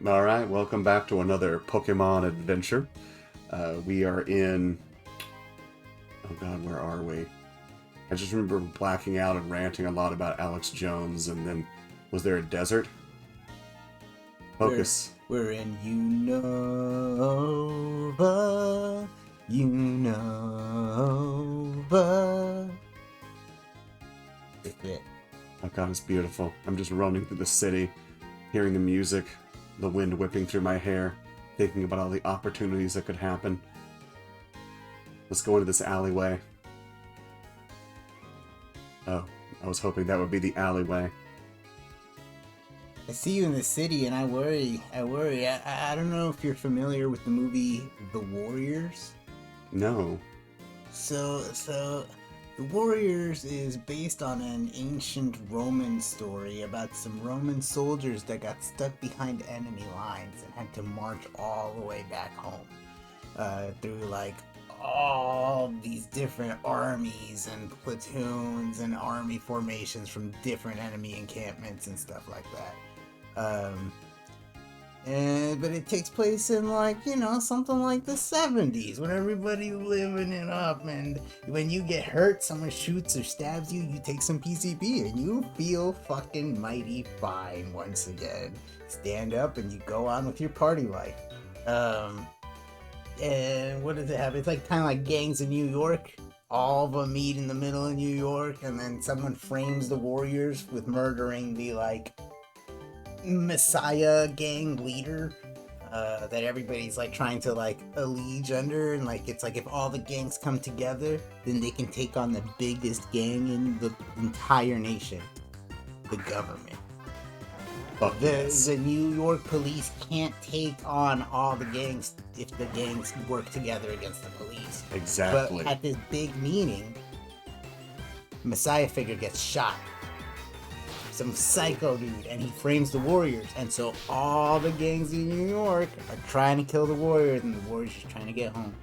Alright, welcome back to another Pokemon adventure. We are in... Oh god, where are we? I just remember blacking out and ranting a lot about Alex Jones, and then... Was there a desert? Focus. We're in Unova. That's it. Oh god, it's beautiful. I'm just roaming through the city, hearing the music, the wind whipping through my hair, thinking about all the opportunities that could happen. Let's go into this alleyway. Oh, I was hoping that would be the alleyway. I see you in the city and I worry. I don't know if you're familiar with the movie The Warriors. No. So The Warriors is based on an ancient Roman story about some Roman soldiers that got stuck behind enemy lines and had to march all the way back home through like all these different armies and platoons and army formations from different enemy encampments and stuff like that. But it takes place in something like the 70s when everybody's living it up, and when you get hurt, someone shoots or stabs you, you take some PCP and you feel fucking mighty fine once again. Stand up and you go on with your party life. And what does it have? It's like kind of like gangs in New York. All of them meet in the middle of New York, and then someone frames the Warriors with murdering the Messiah gang leader that everybody's trying to allege under, and it's like if all the gangs come together, then they can take on the biggest gang in the entire nation, the government. The New York police can't take on all the gangs if the gangs work together against the police. Exactly. But at this big meeting, Messiah figure gets shot. Some psycho dude, and he frames the Warriors, and so all the gangs in New York are trying to kill the Warriors, and the Warriors are trying to get home.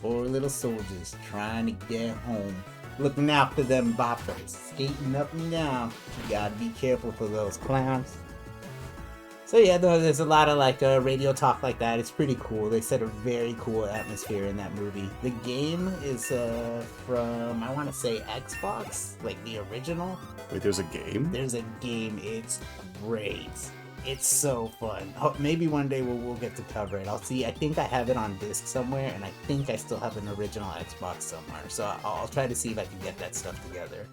Poor little soldiers trying to get home. Looking out for them boppers, skating up and down. You gotta be careful for those clowns. So yeah, there's a lot of radio talk like that. It's pretty cool. They set a very cool atmosphere in that movie. The game is from, I want to say, Xbox, like the original. Wait, there's a game? There's a game. It's great. It's so fun. Maybe one day we'll get to cover it. I'll see. I think I have it on disc somewhere, and I think I still have an original Xbox somewhere. So I'll try to see if I can get that stuff together.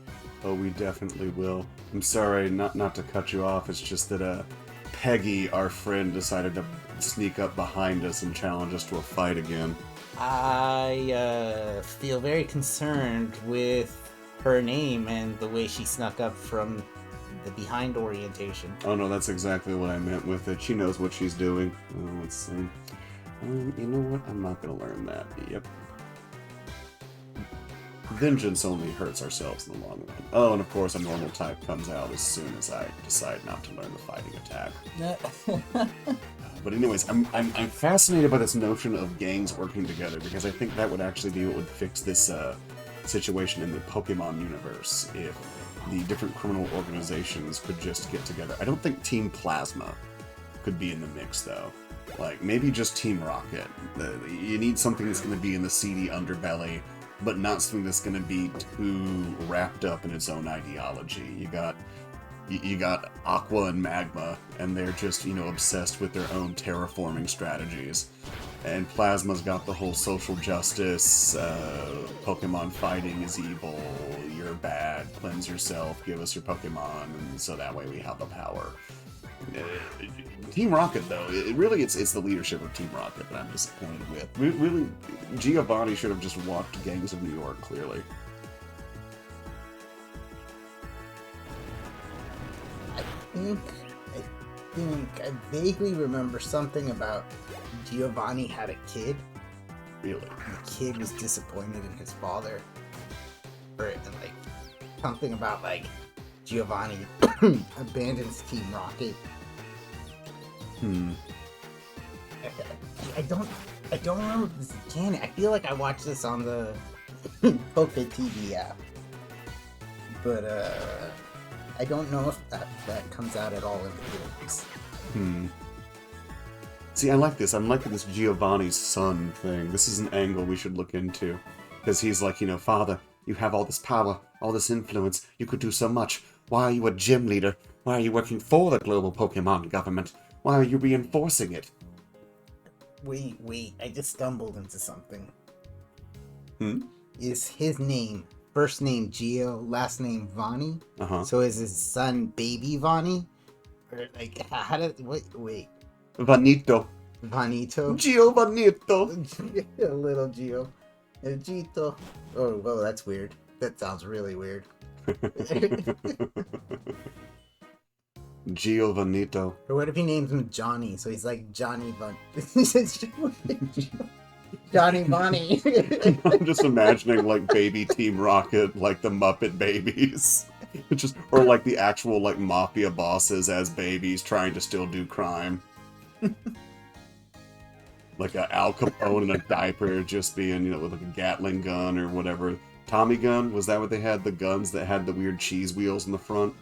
Oh, we definitely will. I'm sorry, not to cut you off. It's just that Peggy, our friend, decided to sneak up behind us and challenge us to a fight again. I feel very concerned with her name and the way she snuck up from the behind orientation. Oh no, that's exactly what I meant with it. She knows what she's doing. Let's see. You know what? I'm not gonna learn that. Yep. Vengeance only hurts ourselves in the long run. Oh, and of course a normal type comes out as soon as I decide not to learn the fighting attack. But anyways, I'm fascinated by this notion of gangs working together, because I think that would actually be what would fix this situation in the Pokemon universe, if the different criminal organizations could just get together. I don't think Team Plasma could be in the mix, though. Maybe just Team Rocket. You need something that's going to be in the seedy underbelly, but not something that's going to be too wrapped up in its own ideology. You got Aqua and Magma, and they're just, obsessed with their own terraforming strategies. And Plasma's got the whole social justice, Pokemon fighting is evil, you're bad, cleanse yourself, give us your Pokemon, and so that way we have the power. Team Rocket, though, it's the leadership of Team Rocket that I'm disappointed with. Really, Giovanni should have just walked Gangs of New York, clearly. I vaguely remember something about Giovanni had a kid. Really? The kid was disappointed in his father. And something about Giovanni abandons Team Rocket. I don't remember if this is canon. I feel like I watched this on the Poke TV app. But I don't know if that comes out at all in the games. See, I like this. I'm liking this Giovanni's son thing. This is an angle we should look into. Because he's like, you know, Father, you have all this power, all this influence. You could do so much. Why are you a gym leader? Why are you working for the global Pokemon government? Why are you reinforcing it? Wait, I just stumbled into something. Hmm? Is his name, first name Gio, last name Vani? Uh-huh. So is his son Baby Vani? Or like, how did, wait. Vanito. Vanito? Giovanito. A little Gio. El Gito. Oh, whoa, that's weird. That sounds really weird. Giovanito. Or what if he names him Johnny? So he's like Johnny Von. Johnny Bonnie. I'm just imagining like baby Team Rocket, like the Muppet Babies. Just, or like the actual like mafia bosses as babies trying to still do crime. Like a Al Capone in a diaper just being, you know, with like a Gatling gun or whatever. Tommy gun? Was that what they had? The guns that had the weird cheese wheels in the front?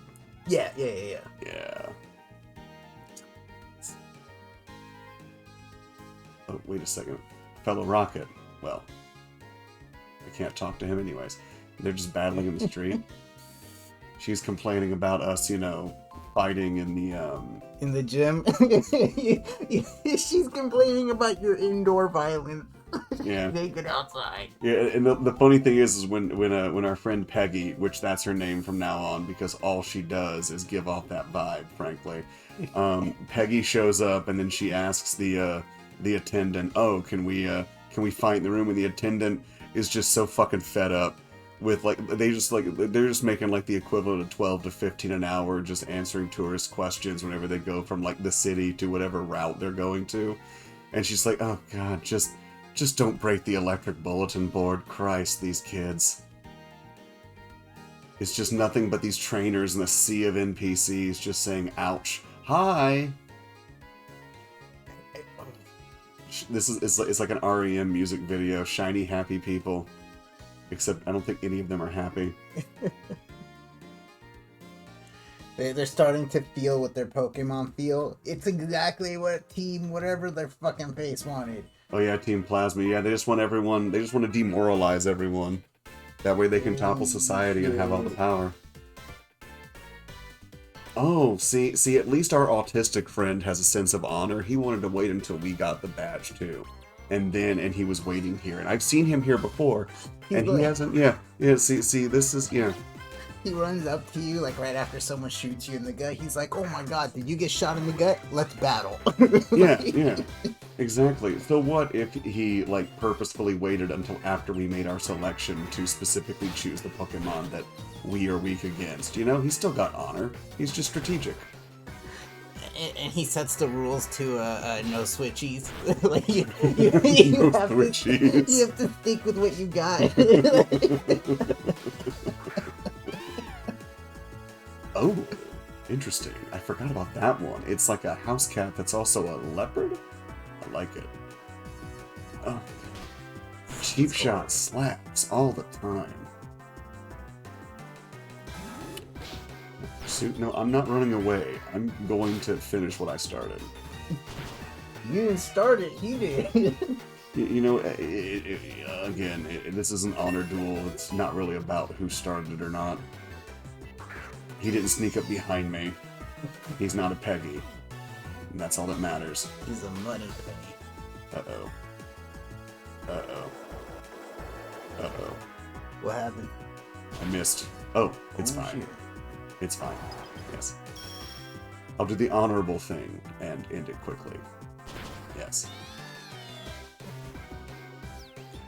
Yeah. Yeah. Oh, wait a second. Fellow Rocket. Well, I can't talk to him anyways. They're just battling in the street. She's complaining about us, you know, fighting in the gym. She's complaining about your indoor violence. Yeah. Naked outside. Yeah, and the funny thing is when our friend Peggy, which that's her name from now on, because all she does is give off that vibe, frankly. Peggy shows up and then she asks the attendant, "Oh, can we fight in the room?" And the attendant is just so fucking fed up with they're just making like the equivalent of 12 to 15 an hour, just answering tourist questions whenever they go from like the city to whatever route they're going to, and she's like, "Oh God, just don't break the electric bulletin board. Christ, these kids." It's just nothing but these trainers and a sea of NPCs just saying, "Ouch, hi." It's like an REM music video, shiny happy people. Except I don't think any of them are happy. They're starting to feel what their Pokemon feel. It's exactly what Team whatever their fucking face wanted. Oh yeah, Team Plasma. Yeah, they just want to demoralize everyone. That way they can topple society and have all the power. Oh, see, at least our autistic friend has a sense of honor. He wanted to wait until we got the badge too. And he was waiting here. And I've seen him here before. And he hasn't, yeah, see, this is, yeah. He runs up to you, like, right after someone shoots you in the gut. He's like, "Oh my God, did you get shot in the gut? Let's battle." Yeah, exactly. So what if he, like, purposefully waited until after we made our selection to specifically choose the Pokemon that we are weak against? You know, he's still got honor. He's just strategic. And he sets the rules to no switchies. Like you have to stick with what you got. Oh, interesting. I forgot about that one. It's like a house cat that's also a leopard? I like it. Oh. Cheap shot slaps all the time. No, I'm not running away. I'm going to finish what I started. You didn't start it, he did. You know, again, this is an honor duel. It's not really about who started it or not. He didn't sneak up behind me. He's not a Peggy. And that's all that matters. He's a money Peggy. Uh-oh. What happened? I missed. Oh, it's fine. Shit. It's fine. Yes. I'll do the honorable thing and end it quickly. Yes.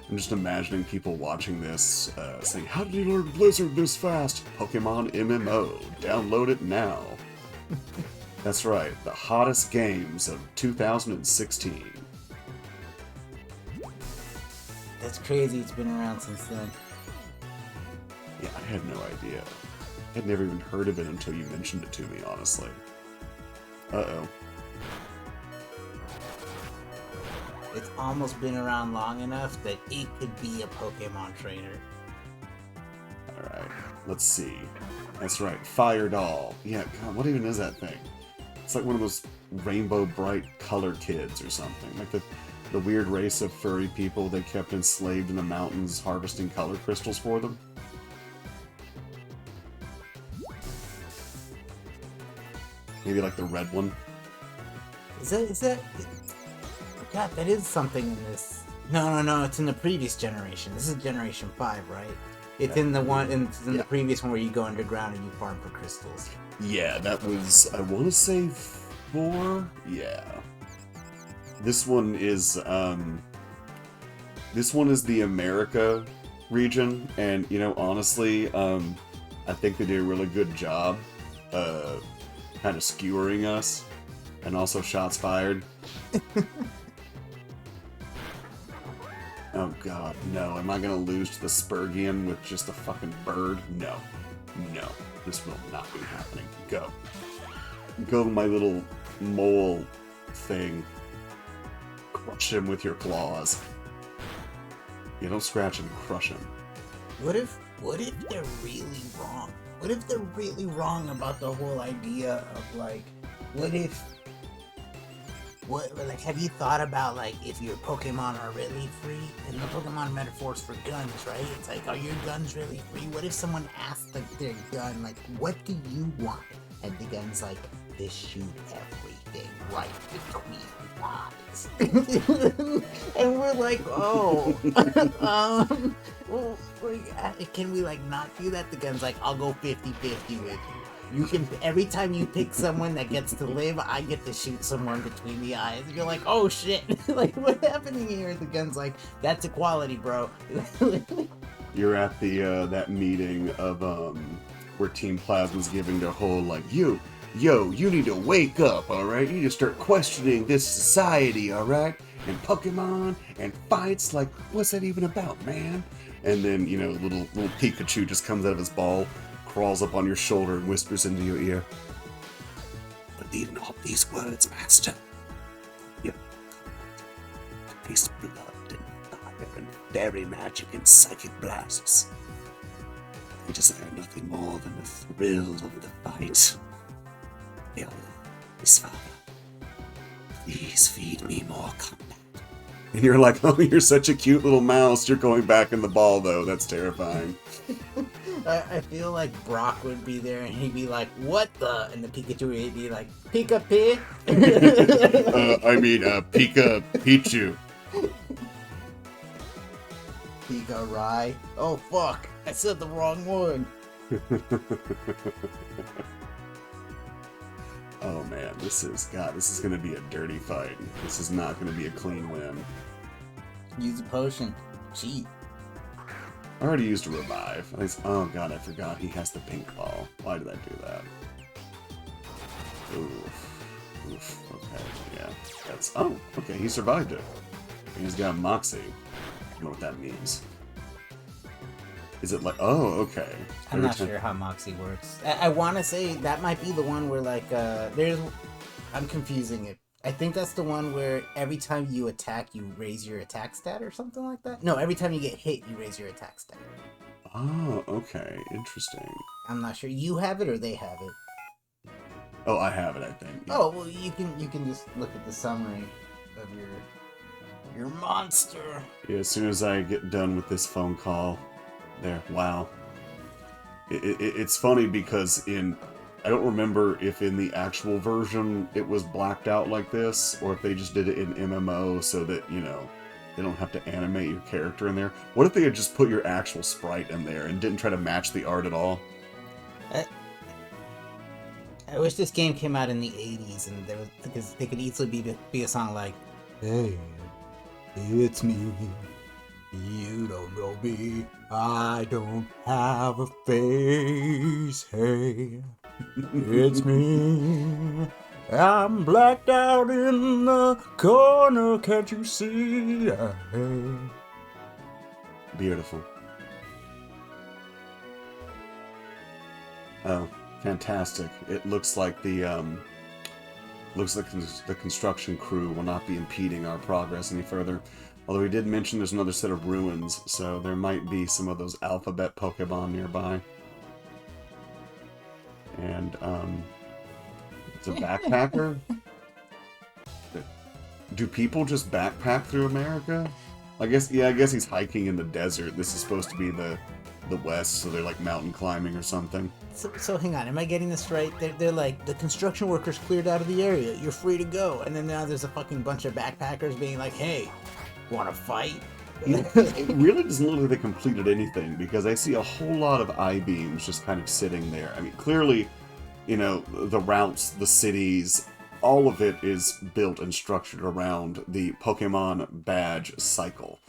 I'm just imagining people watching this saying, "How did you learn Blizzard this fast?" PokeMMO. Download it now. That's right. The hottest games of 2016. That's crazy. It's been around since then. Yeah, I had no idea. I had never even heard of it until you mentioned it to me, honestly. Uh-oh. It's almost been around long enough that it could be a Pokemon trainer. Alright, let's see. That's right, Fire Doll. Yeah, God, what even is that thing? It's like one of those rainbow bright color kids or something. Like the weird race of furry people they kept enslaved in the mountains harvesting color crystals for them. Maybe like the red one. Is that? God, that is something in this. No, it's in the previous generation. This is generation 5, right? It's in the one, it's in the previous one where you go underground and you farm for crystals. Yeah, that was, I want to say 4? Yeah. This one is the America region, and, you know, honestly, I think they did a really good job, kind of skewering us, and also shots fired. Oh god, no. Am I gonna lose to the Spurgian with just a fucking bird? No. No. This will not be happening. Go. Go, my little mole thing. Crush him with your claws. You don't scratch him, crush him. What if they're really wrong? What if they're really wrong about the whole idea of, like, have you thought about, like, if your Pokemon are really free? And the Pokemon metaphors for guns, right? It's like, are your guns really free? What if someone asked, like, their gun, like, what do you want? And the gun's like, they shoot everything right between the eyes. And we're like, oh. Well, can we, like, not do that? The gun's like, I'll go 50-50 with you. You can, every time you pick someone that gets to live, I get to shoot someone between the eyes. And you're like, oh shit, like, what's happening here? The gun's like, that's equality, bro. You're at the, that meeting of, where Team Plasma's giving their whole, like, you need to wake up, alright? You need to start questioning this society, alright? And Pokemon, and fights, like, what's that even about, man? And then, you know, little Pikachu just comes out of his ball, crawls up on your shoulder and whispers into your ear. Believe not these words, master. You taste blood and fire and fairy magic and psychic blasts. I desire nothing more than the thrill of the fight. Kill his father. Please feed me more combat. And you're like, oh, you're such a cute little mouse. You're going back in the ball, though. That's terrifying. I feel like Brock would be there and he'd be like, what the? And the Pikachu would be like, Pika Pig? Pika Pichu. Pika Rai. Oh, fuck. I said the wrong one. Oh, man. This is going to be a dirty fight. This is not going to be a clean win. Use a potion. Cheat. I already used a revive. Oh god, I forgot he has the pink ball. Why did I do that? Oof. Okay, yeah. Oh, okay, he survived it. He's got Moxie. I don't know what that means. Is it like... Oh, okay. I'm not sure how Moxie works. I want to say that might be the one where, like, I'm confusing it. I think that's the one where every time you attack, you raise your attack stat or something like that? No, every time you get hit, you raise your attack stat. Oh, okay. Interesting. I'm not sure. You have it or they have it? Oh, I have it, I think. Yeah. Oh, well, you can just look at the summary of your monster. Yeah, as soon as I get done with this phone call, there. Wow. It's funny because I don't remember if in the actual version it was blacked out like this, or if they just did it in MMO so that, you know, they don't have to animate your character in there. What if they had just put your actual sprite in there and didn't try to match the art at all? I wish this game came out in the 80s, and because they could easily be a song like, hey, it's me. You don't know me. I don't have a face. Hey, it's me. I'm blacked out in the corner. Can't you see? Hey. Beautiful. Oh, fantastic. It looks like the construction crew will not be impeding our progress any further. Although he did mention there's another set of ruins, so there might be some of those alphabet Pokemon nearby. And, it's a backpacker? do people just backpack through America? I guess he's hiking in the desert. This is supposed to be the West, so they're like mountain climbing or something. So hang on, am I getting this right? They're like, the construction workers cleared out of the area, you're free to go. And then now there's a fucking bunch of backpackers being like, hey, wanna fight? It really doesn't look like they completed anything, because I see a whole lot of I-beams just kind of sitting there. I mean, clearly, you know, the routes, the cities, all of it is built and structured around the Pokemon badge cycle.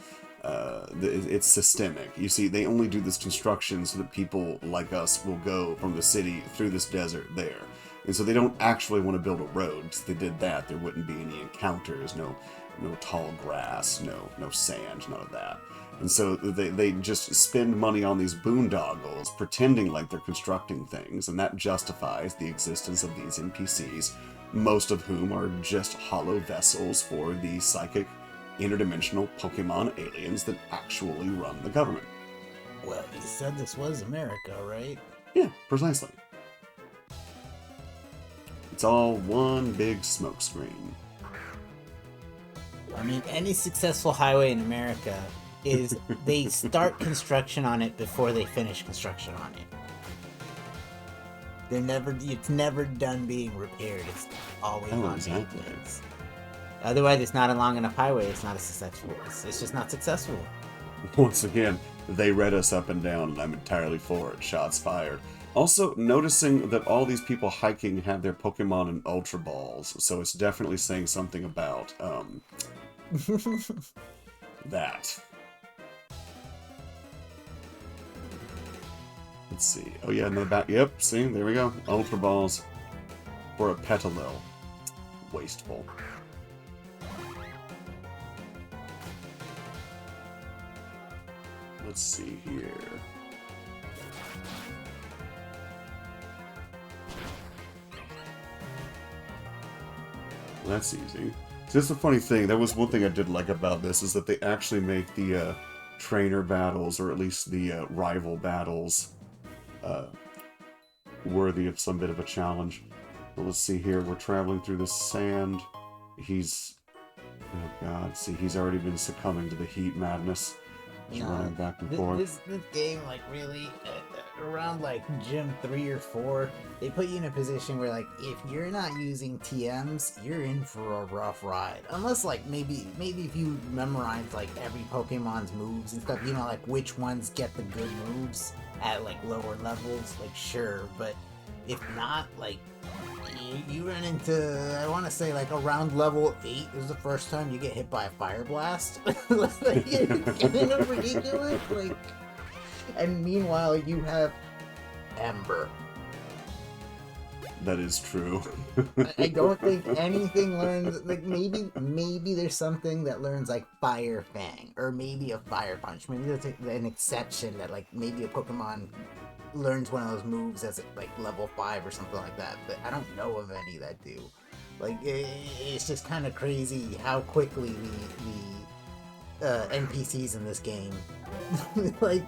It's systemic. You see, they only do this construction so that people like us will go from the city through this desert there. And so they don't actually want to build a road. If they did that, there wouldn't be any encounters, no tall grass, no sand, none of that. And so they just spend money on these boondoggles, pretending like they're constructing things, and that justifies the existence of these NPCs, most of whom are just hollow vessels for the psychic, interdimensional Pokemon aliens that actually run the government. Well, you said this was America, right? Yeah, precisely. It's all one big smokescreen. I mean, any successful highway in America is they start construction on it before they finish construction on it. It's never done being repaired. It's always on maintenance. Otherwise, it's not a long enough highway. It's not a successful. It's just not successful. Once again, they read us up and down, and I'm entirely for it. Shots fired. Also, noticing that all these people hiking have their Pokemon in Ultra Balls, so it's definitely saying something about, that. Let's see. Oh yeah, in the back. Yep, see? There we go. Ultra Balls. For a Petalil. Wasteful. Let's see here. Well, that's easy. See, that's the funny thing. That was one thing I did like about this, is that they actually make the trainer battles, or at least the rival battles, worthy of some bit of a challenge. But let's see here. We're traveling through the sand. He's... Oh god, see, he's already been succumbing to the heat madness. Just running back and forth. This game, like, really, around, like, Gym 3 or 4, they put you in a position where, like, if you're not using TMs, you're in for a rough ride. Unless, like, maybe if you memorize, like, every Pokemon's moves and stuff, you know, like, which ones get the good moves at, like, lower levels, like, sure. But if not, like, you run into, I want to say, like, around level 8 is the first time you get hit by a fire blast. Like, it's ridiculous. Like, and meanwhile, you have Ember. That is true. I don't think anything learns, like, maybe there's something that learns, like, Fire Fang, or maybe a Fire Punch. Maybe there's an exception that, like, maybe a Pokemon learns one of those moves as like level 5 or something like that, but I don't know of any that do. Like, it's just kind of crazy how quickly the NPCs in this game like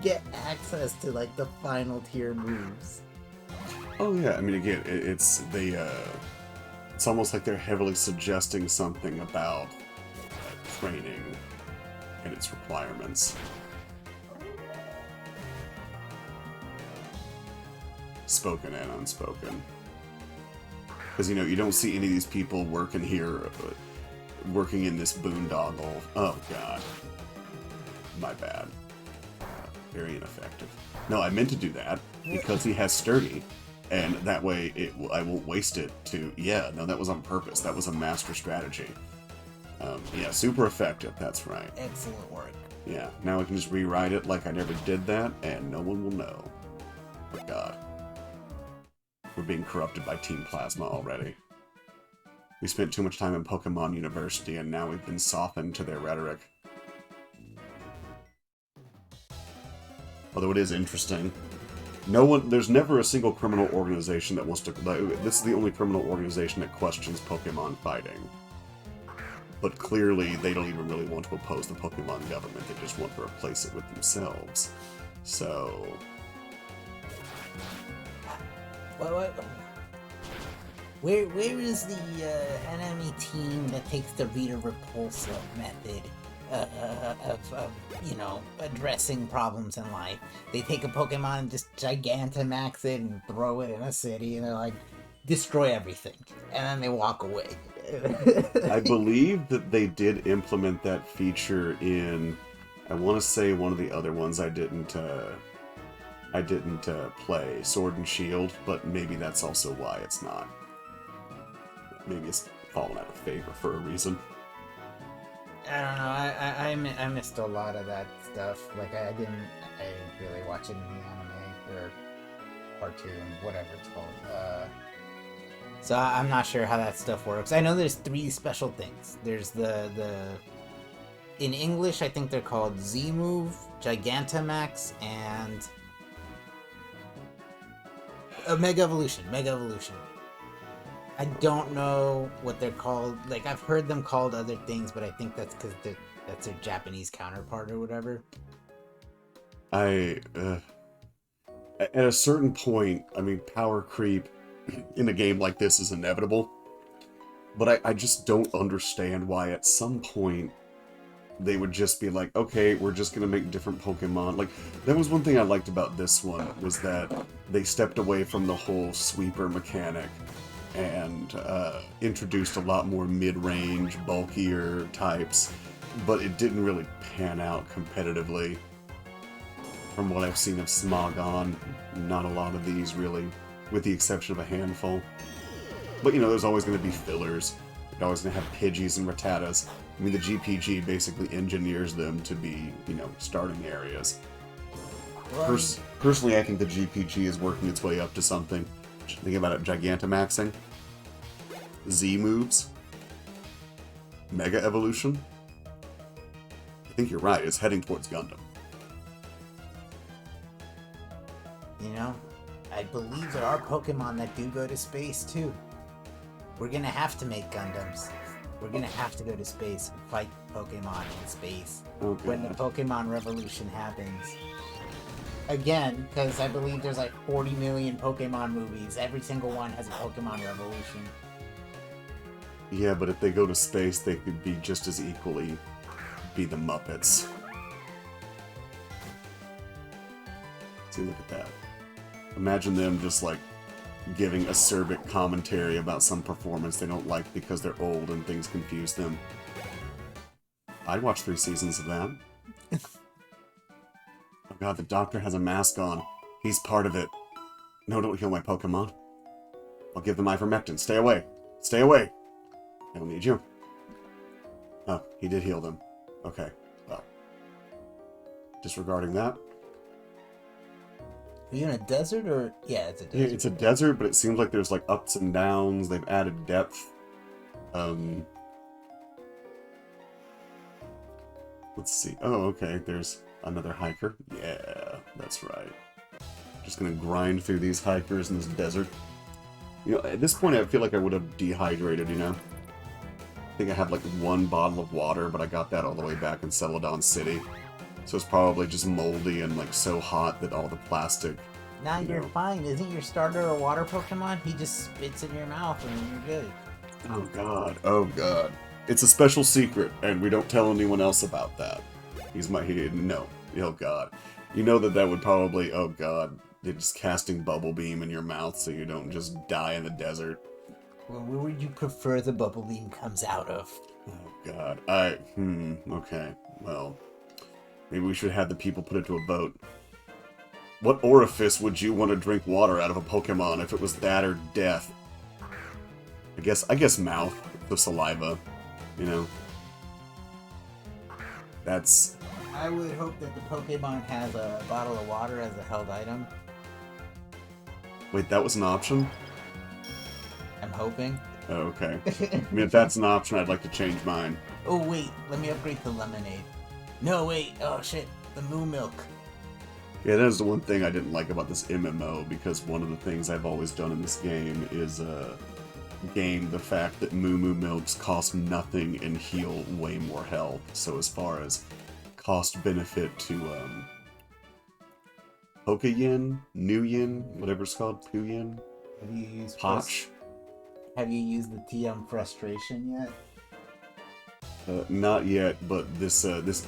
get access to like the final tier moves. Oh yeah, I mean, again, it's almost like they're heavily suggesting something about training and its requirements. Spoken and unspoken. Because, you know, you don't see any of these people working here, working in this boondoggle. Oh, God. My bad. Very ineffective. No, I meant to do that, because he has Sturdy, and that way I won't waste it to... Yeah, no, that was on purpose. That was a master strategy. Yeah, super effective, that's right. Excellent work. Yeah, now I can just rewrite it like I never did that, and no one will know. Oh, God. We're being corrupted by Team Plasma already. We spent too much time in Pokemon University, and now we've been softened to their rhetoric. Although it is interesting. There's never a single criminal organization that wants to... This is the only criminal organization that questions Pokemon fighting. But clearly, they don't even really want to oppose the Pokemon government, they just want to replace it with themselves. So... What? Where is the enemy team that takes the Rita Repulsa method of addressing problems in life. They take a Pokemon and just Gigantamax it and throw it in a city, and they're like, destroy everything, and then they walk away. I believe that they did implement that feature in, I want to say one of the other ones I didn't play, Sword and Shield, but maybe that's also why it's not. Maybe it's fallen out of favor for a reason. I don't know. I missed a lot of that stuff. Like I didn't really watch it in the anime or cartoon, whatever it's called. So I'm not sure how that stuff works. I know there's 3 special things. There's the in English, I think they're called Z-Move, Gigantamax, and Mega Evolution. I don't know what they're called. Like, I've heard them called other things, but I think that's because that's their Japanese counterpart or whatever. At a certain point, I mean, power creep in a game like this is inevitable. But I just don't understand why at some point they would just be like, okay, we're just going to make different Pokemon. Like, that was one thing I liked about this one, was that they stepped away from the whole sweeper mechanic and introduced a lot more mid-range, bulkier types, but it didn't really pan out competitively. From what I've seen of Smogon, not a lot of these really, with the exception of a handful. But there's always going to be fillers. You're always going to have Pidgeys and Rattatas. I mean, the GPG basically engineers them to be, starting areas. Personally, I think the GPG is working its way up to something. Think about it, Gigantamaxing, Z-moves, Mega Evolution. I think you're right, it's heading towards Gundam. I believe there are Pokemon that do go to space, too. We're gonna have to make Gundams. We're gonna have to go to space and fight Pokemon in space. Okay. When the Pokemon Revolution happens. Again, because I believe there's like 40 million Pokemon movies. Every single one has a Pokemon Revolution. Yeah, but if they go to space, they could be just as equally be the Muppets. See, look at that. Imagine them just, like, giving acerbic commentary about some performance they don't like because they're old and things confuse them. I'd watch 3 seasons of that. Oh god, the doctor has a mask on. He's part of it. No, don't heal my Pokemon. I'll give them ivermectin. Stay away. Stay away. I don't need you. Oh, he did heal them. Okay, well. Disregarding that. Are you in a desert or... Yeah, it's a desert. Yeah, it's a desert, but it seems like there's like ups and downs. They've added depth. Let's see. Oh, okay, there's another hiker. Yeah, that's right. Just gonna grind through these hikers in this desert. At this point I feel like I would have dehydrated, I think I had like 1 bottle of water, but I got that all the way back in Celadon City. So it's probably just moldy and like so hot that all the plastic... Nah, you're fine. Isn't your starter a water Pokemon? He just spits in your mouth and you're good. Oh god, oh god. It's a special secret, and we don't tell anyone else about that. No. Oh god. You know that would probably, oh god, they're just casting Bubble Beam in your mouth so you don't just die in the desert. Well, where would you prefer the Bubble Beam comes out of? Oh god, okay, well, maybe we should have the people put it to a vote. What orifice would you want to drink water out of a Pokemon if it was that or death? I guess mouth, the saliva, That's... I would hope that the Pokemon has a bottle of water as a held item. Wait, that was an option? I'm hoping. Oh, okay. I mean, if that's an option, I'd like to change mine. Oh, wait. Let me upgrade to lemonade. No, wait. Oh, shit. The Moo Milk. Yeah, that is the one thing I didn't like about this MMO, because one of the things I've always done in this game is game the fact that Moo Moo Milks cost nothing and heal way more health. So as far as cost-benefit to Pokeyen, New Yen, whatever it's called, Puyen, Have you used Potch. Have you used the TM frustration yet? Not yet, but this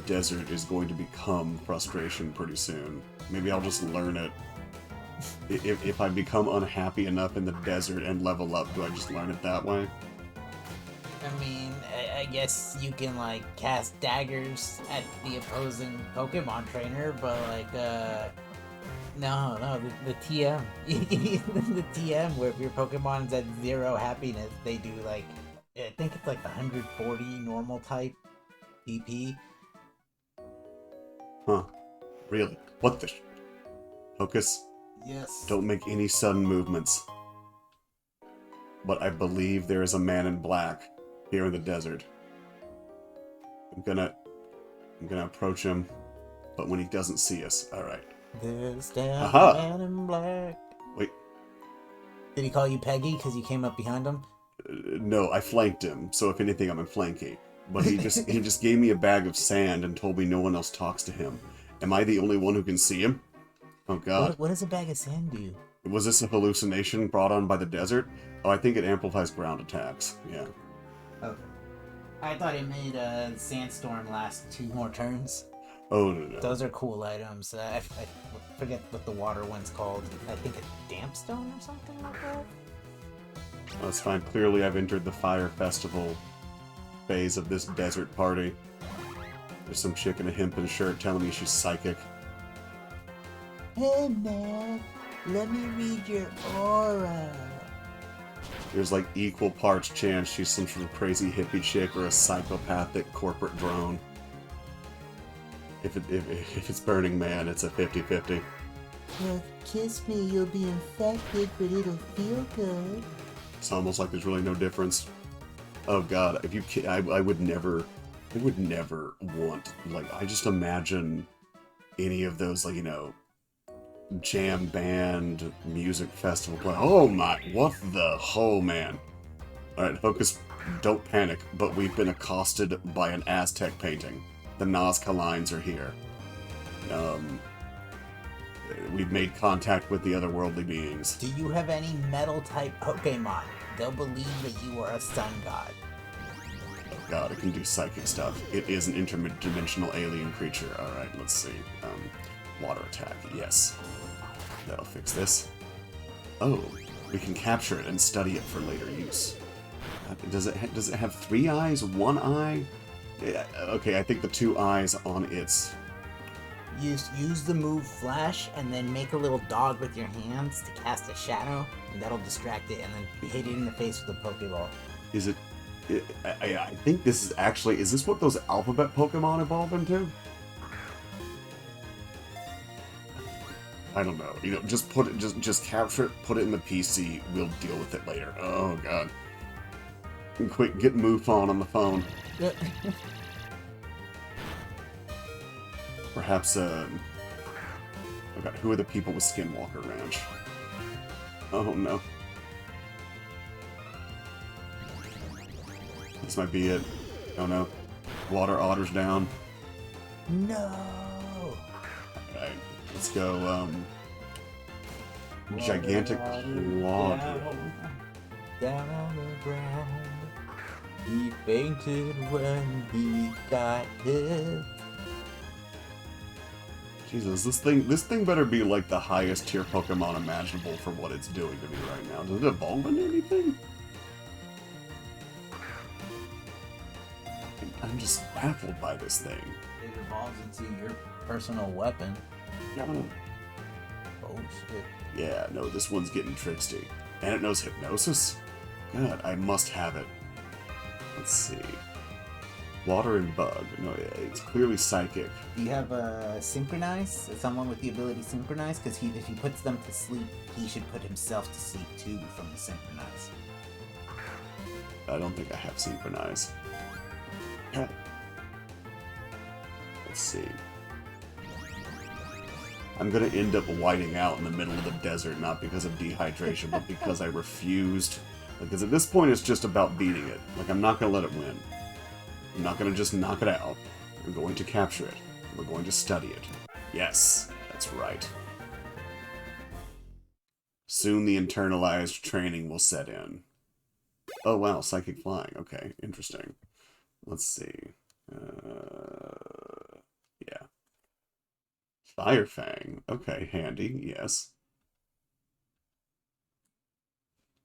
desert is going to become frustration pretty soon. Maybe I'll just learn it. If I become unhappy enough in the desert and level up, do I just learn it that way? I mean, I guess you can, like, cast daggers at the opposing Pokemon trainer, but, like, no, the TM. The TM, where if your Pokemon's at 0 happiness, they do, like, I think it's like 140 normal type PP. Huh. Really? What the... Focus. Yes. Don't make any sudden movements. But I believe there is a man in black here in the desert. I'm gonna approach him, but when he doesn't see us, alright. There's that Aha! man in black. Wait. Did he call you Peggy because you came up behind him? No, I flanked him, so if anything, I'm in flanky. But he just gave me a bag of sand and told me no one else talks to him. Am I the only one who can see him? Oh god. What does a bag of sand do? Was this a hallucination brought on by the desert? Oh, I think it amplifies ground attacks. Yeah. Okay. I thought it made a sandstorm last 2 more turns. Oh, no. Those are cool items. I forget what the water one's called. I think a dampstone or something like that? That's fine. Clearly, I've entered the Fire Festival phase of this desert party. There's some chick in a hempen shirt telling me she's psychic. Hey man, let me read your aura. There's like equal parts chance she's some sort of crazy hippie chick or a psychopathic corporate drone. If it's Burning Man, it's a 50-50. Well, kiss me, you'll be infected, but it'll feel good. It's almost like there's really no difference. Oh god, if you I would never want, like, I just imagine any of those, like, you know, jam band music festival play. Oh my, what the, oh man. Alright, Hocus, don't panic, but we've been accosted by an Aztec painting. The Nazca lines are here. We've made contact with the otherworldly beings. Do you have any metal-type Pokemon? They'll believe that you are a sun god. Oh god, it can do psychic stuff. It is an interdimensional alien creature. Alright, let's see. Water attack, yes. That'll fix this. Oh, we can capture it and study it for later use. Does it have 3 eyes, 1 eye? Yeah, okay, I think the 2 eyes on its... Use the move Flash and then make a little dog with your hands to cast a shadow, and that'll distract it, and then hit it in the face with a Pokeball. Is it... I think this is actually... Is this what those alphabet Pokemon evolve into? I don't know. You know, just put it... Just capture it, put it in the PC, we'll deal with it later. Oh, god. Quick, get MUFON on the phone. Perhaps, oh god, who are the people with Skinwalker Ranch? Oh no. This might be it. Oh no. Water Otter's down. No! Alright, let's go, Gigantic Claw. Down on the ground. He fainted when he got hit. Jesus, this thing better be like the highest tier Pokemon imaginable for what it's doing to me right now. Does it evolve into anything? I'm just baffled by this thing. It evolves into your personal weapon. No. Oh shit. Yeah, no, this one's getting tricksy. And it knows Hypnosis? God, I must have it. Let's see. Water and Bug. No, it's clearly Psychic. Do you have Synchronize? Someone with the ability Synchronize? Because if he puts them to sleep, he should put himself to sleep too from the Synchronize. I don't think I have Synchronize. Let's see. I'm gonna end up whiting out in the middle of the desert, not because of dehydration, but because I refused. Because at this point, it's just about beating it. Like, I'm not gonna let it win. I'm not gonna just knock it out. We're going to capture it. We're going to study it. Yes, that's right. Soon the internalized training will set in. Oh, wow, psychic flying. Okay, interesting. Let's see. Yeah. Fire Fang. Okay, handy, yes.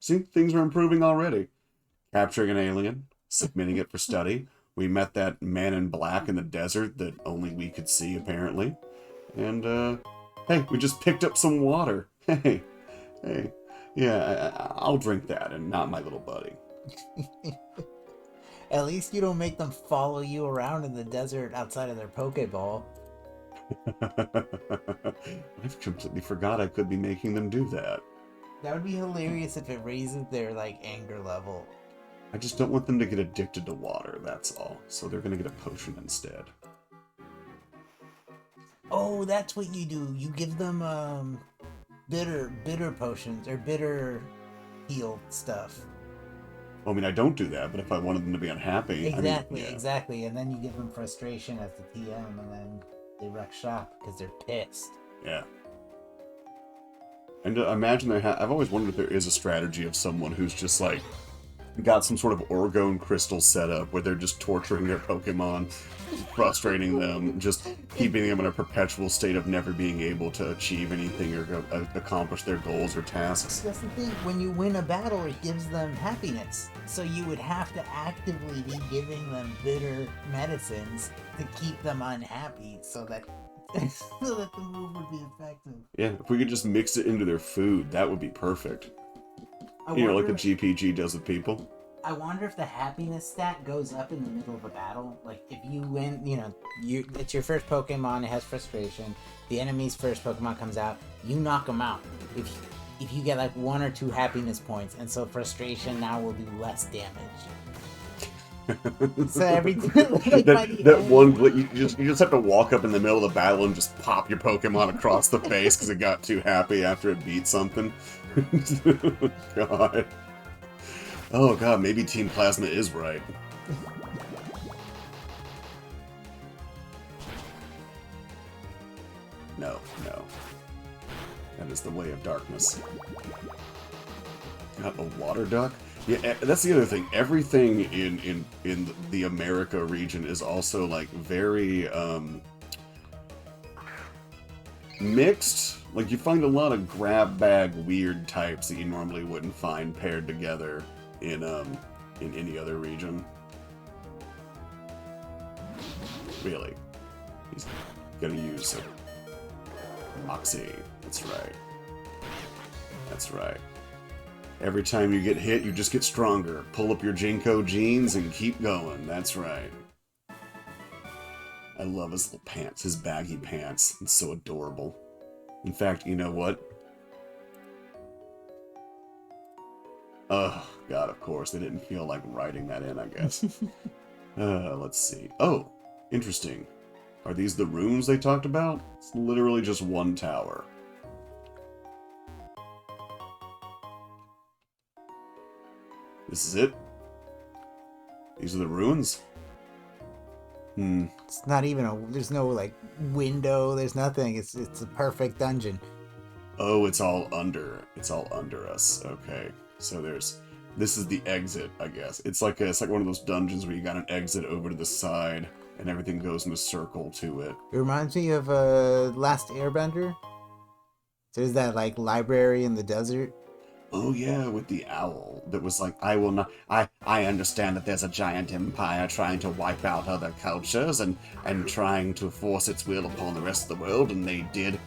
See, things are improving already. Capturing an alien, submitting it for study. We met that man in black in the desert that only we could see, apparently. And, hey, we just picked up some water. Hey, hey. Yeah, I'll drink that and not my little buddy. At least you don't make them follow you around in the desert outside of their Pokeball. I've completely forgot I could be making them do that. That would be hilarious if it raises their, like, anger level. I just don't want them to get addicted to water, that's all. So they're gonna get a potion instead. Oh, that's what you do. You give them, bitter potions, or bitter heal stuff. Well, I mean, I don't do that, but if I wanted them to be unhappy... Exactly, I mean, yeah. exactly. And then you give them frustration as the TM, and then they wreck shop because they're pissed. Yeah. And imagine I've always wondered if there is a strategy of someone who's just, like, got some sort of orgone crystal set up where they're just torturing their Pokemon, frustrating them, just keeping them in a perpetual state of never being able to achieve anything or accomplish their goals or tasks. That's the thing. When you win a battle, it gives them happiness. So you would have to actively be giving them bitter medicines to keep them unhappy so that the move would be effective. Yeah, if we could just mix it into their food, that would be perfect. Like the GPG does with people. I wonder if the happiness stat goes up in the middle of a battle. Like, if you win, it's your first Pokemon, it has frustration. The enemy's first Pokemon comes out, you knock them out. If you get, like, 1 or 2 happiness points, and so frustration now will do less damage. So everything, like, you just have to walk up in the middle of the battle and just pop your Pokemon across the face because it got too happy after it beat something. God. Oh god, maybe Team Plasma is right. No. That is the way of darkness. Got a water duck? Yeah, that's the other thing. Everything in the America region is also, like, very, mixed. Like, you find a lot of grab bag weird types that you normally wouldn't find paired together in any other region. Really. He's gonna use Moxie. That's right. That's right. Every time you get hit, you just get stronger. Pull up your Jinko jeans and keep going. That's right. I love his little pants, his baggy pants. It's so adorable. In fact, you know what? Oh, God, of course. They didn't feel like writing that in, I guess. Let's see. Oh, interesting. Are these the rooms they talked about? It's literally just one tower. This is it? These are the ruins? It's not even there's no, like, window, there's nothing. It's a perfect dungeon. Oh, it's all under us. Okay. So this is the exit, I guess. It's like one of those dungeons where you got an exit over to the side and everything goes in a circle to it. It reminds me of Last Airbender. There's that, like, library in the desert. Oh yeah, with the owl that was like, I understand that there's a giant empire trying to wipe out other cultures and trying to force its will upon the rest of the world, and they did,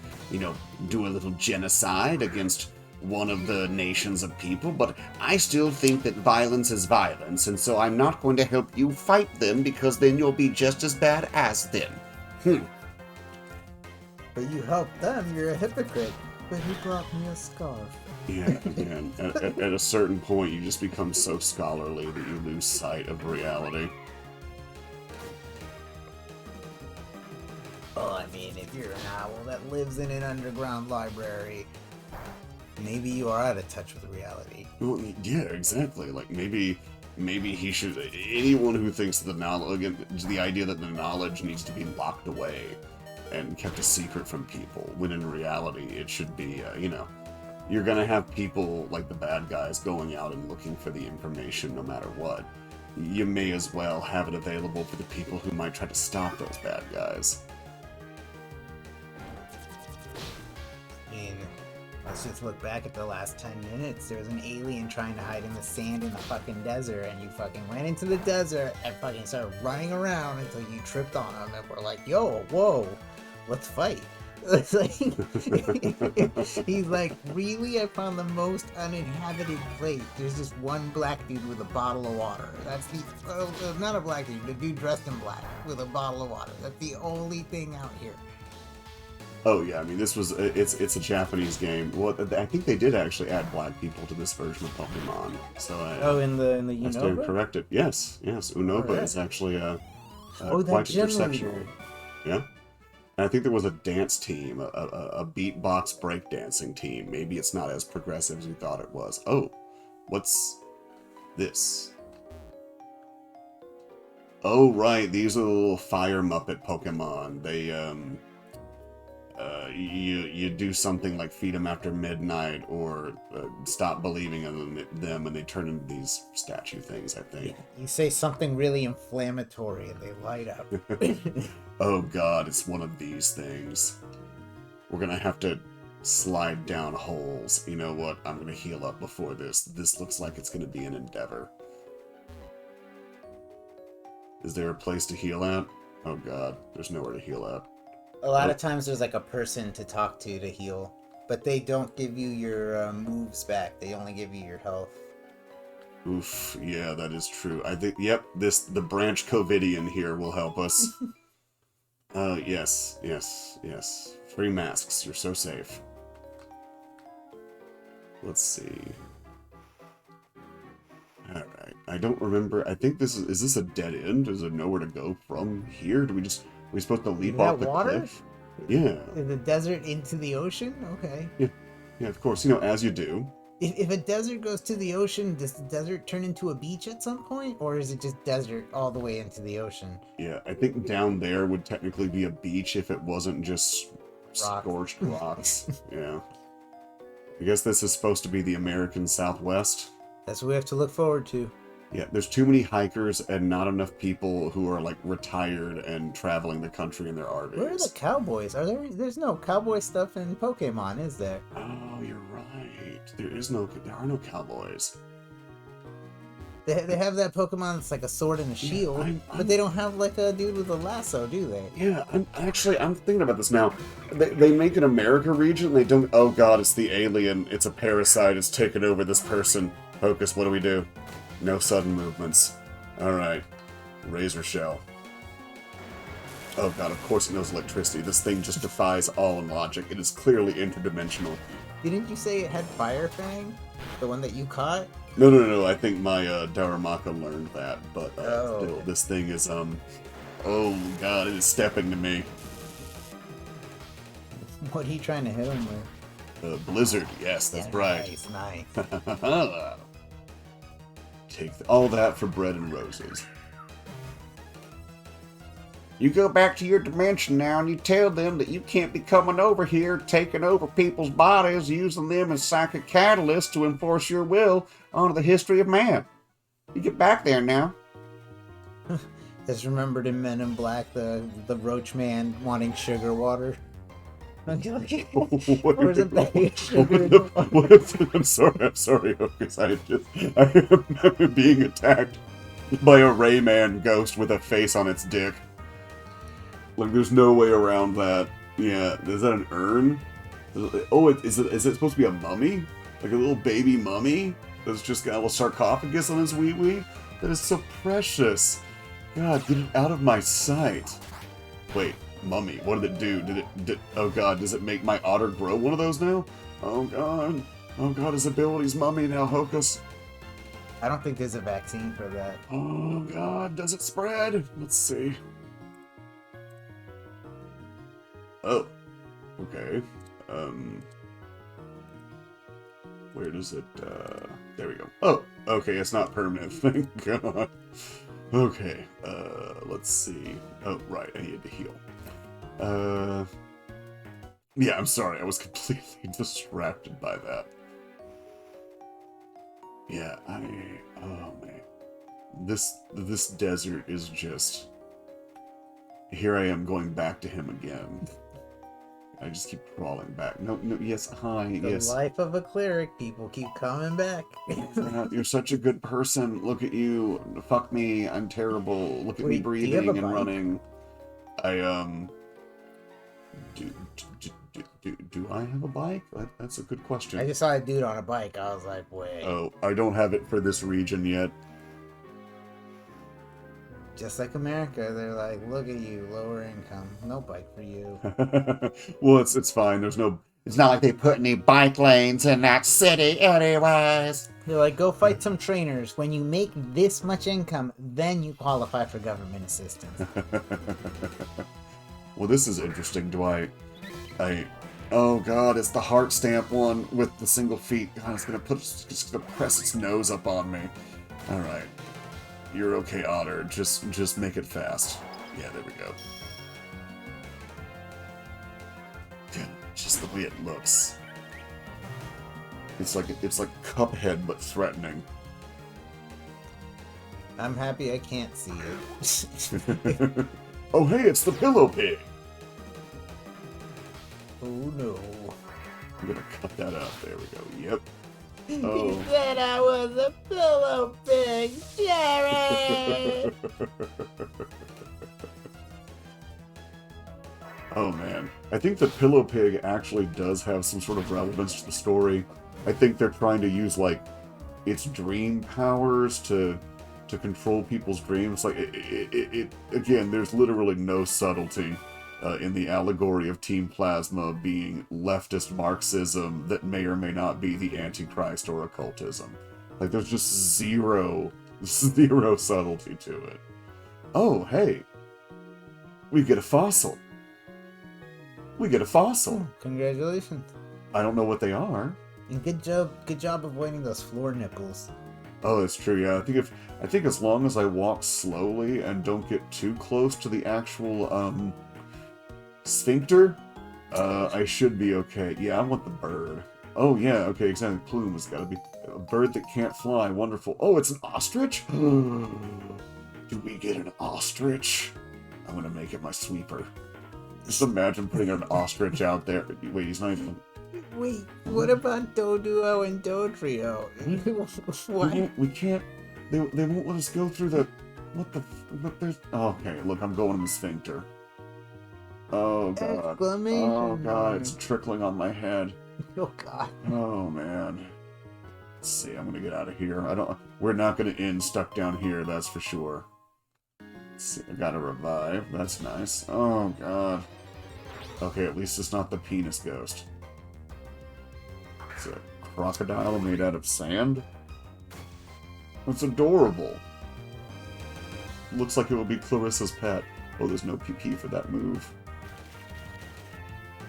do a little genocide against one of the nations of people, but I still think that violence is violence, and so I'm not going to help you fight them because then you'll be just as bad as them. But you helped them, you're a hypocrite. But he brought me a scarf. Yeah, man. At a certain point, you just become so scholarly that you lose sight of reality. Well, I mean, if you're an owl that lives in an underground library, maybe you are out of touch with reality. Well, yeah, exactly. Like, maybe he should... Anyone who thinks that the idea that the knowledge needs to be locked away and kept a secret from people, when in reality it should be, you're gonna have people, like the bad guys, going out and looking for the information no matter what. You may as well have it available for the people who might try to stop those bad guys. I mean, let's just look back at the last 10 minutes. There was an alien trying to hide in the sand in the fucking desert, and you fucking went into the desert and fucking started running around until you tripped on him, and we're like, yo, whoa, let's fight. It's like, he's like, really? I found the most uninhabited place. There's just one black dude with a bottle of water. That's the, not a black dude, the dude dressed in black with a bottle of water. That's the only thing out here. Oh yeah, I mean it's a Japanese game. Well, I think they did actually add black people to this version of Pokemon. So in the Unova? I stand corrected. Yes, Unova is actually quite intersectional. Yeah. And I think there was a dance team, a beatbox breakdancing team. Maybe it's not as progressive as we thought it was. Oh, what's this? Oh, right, these are the little fire Muppet Pokemon. They, you do something like feed them after midnight or stop believing in them and they turn into these statue things, I think. You say something really inflammatory and they light up. Oh god, it's one of these things. We're gonna have to slide down holes. You know what? I'm gonna heal up before this. This looks like it's gonna be an endeavor. Is there a place to heal at? Oh god, there's nowhere to heal at. A lot of times there's like a person to talk to heal, but they don't give you your moves back. They only give you your health. Oof, yeah, that is true. I think, yep, the branch Covidian here will help us. Yes. Free masks, you're so safe. Let's see. Alright, I don't remember. I think is this a dead end? Is there nowhere to go from here? Are we supposed to leap off the cliff? Yeah. In the desert into the ocean? Okay. Yeah, of course. You know, as you do. If a desert goes to the ocean, does the desert turn into a beach at some point? Or is it just desert all the way into the ocean? Yeah, I think down there would technically be a beach if it wasn't just scorched rocks. Yeah. I guess this is supposed to be the American Southwest. That's what we have to look forward to. Yeah, there's too many hikers and not enough people who are, like, retired and traveling the country in their RVs. Where are the cowboys? There's no cowboy stuff in Pokemon, is there? Oh, you're right. There are no cowboys. They have that Pokemon that's like a sword and a shield, but they don't have, like, a dude with a lasso, do they? Yeah, I'm thinking about this now. They make an America region, they don't... Oh god, it's the alien. It's a parasite. It's taken over this person. Focus, what do we do? No sudden movements. Alright. Razor Shell. Oh god, of course it knows electricity. This thing just defies all logic. It is clearly interdimensional. Didn't you say it had Fire Fang? The one that you caught? No. I think my Daramaka learned that. But still, this thing is, oh god, it is stepping to me. What are you trying to hit him with? Blizzard, yes, that's right. Nice. Take all that for bread and roses. You go back to your dimension now and you tell them that you can't be coming over here, taking over people's bodies, using them as psychic catalysts to enforce your will onto the history of man. You get back there now. Just remembered in Men in Black, the roach man wanting sugar water. I'm sorry, Hocus. I remember being attacked by a Rayman ghost with a face on its dick. Like, there's no way around that. Yeah, is that an urn? Oh, is it supposed to be a mummy? Like a little baby mummy that's just got a little sarcophagus on his wee-wee? That is so precious. God, get it out of my sight. Wait. Mummy, what did it do? Oh god, does it make my otter grow one of those now? Oh god, his ability's mummy now, Hocus. I don't think there's a vaccine for that. Oh god, does it spread? Let's see. Oh, okay. Where does it, there we go. Oh, okay, it's not permanent, thank god. Okay, let's see. Oh, right, I needed to heal. Yeah, I'm sorry, I was completely distracted by that. Yeah, oh man. This desert is just... Here I am going back to him again. I just keep crawling back. No, yes, hi, The yes. life of a cleric, people keep coming back. You're such a good person. Look at you. Fuck me. I'm terrible. Look at me Wait, do you have a breathing and bike? running. Do I have a bike? That's a good question. I just saw a dude on a bike. I was like, wait. Oh, I don't have it for this region yet. Just like America, they're like, look at you, lower income, no bike for you. Well, it's fine. There's no... It's not like they put any bike lanes in that city anyways. They're like, go fight some trainers. When you make this much income, then you qualify for government assistance. Well, this is interesting. Oh god, it's the heart stamp one with the single feet. God, it's gonna press its nose up on me. Alright. You're okay, Otter. Just make it fast. Yeah, there we go. Just the way it looks. It's like Cuphead but threatening. I'm happy I can't see it. Oh hey, it's the Pillow Pig! Oh no. I'm gonna cut that out. There we go. Yep. Oh. He said I was a pillow pig, Jerry! Oh man. I think the Pillow Pig actually does have some sort of relevance to the story. I think they're trying to use, like, its dream powers to control people's dreams. Like, again, there's literally no subtlety in the allegory of Team Plasma being leftist Marxism that may or may not be the Antichrist or occultism. Like, there's just zero subtlety to it. Oh, hey. We get a fossil. We get a fossil. Congratulations. I don't know what they are. And good job avoiding those floor nipples. Oh, that's true, yeah. I think as long as I walk slowly and don't get too close to the actual, sphincter, I should be okay. Yeah, I want the bird. Oh, yeah, okay, exactly. Plume has got to be a bird that can't fly. Wonderful. Oh, it's an ostrich? Do we get an ostrich? I'm gonna make it my sweeper. Just imagine putting an ostrich out there. Wait, he's not even... Wait, what about Doduo and Dodrio? What? We can't... They won't let us go through the... What the... There's... Oh, okay, look, I'm going in the sphincter. Oh, God. Exclamation. Oh, God, it's trickling on my head. Oh, God. Oh, man. Let's see, I'm gonna get out of here. We're not gonna end stuck down here, that's for sure. Let's see, I gotta revive. That's nice. Oh, God. Okay, at least it's not the penis ghost. It's a crocodile made out of sand? That's adorable. Looks like it would be Clarissa's pet. Oh, there's no PP for that move.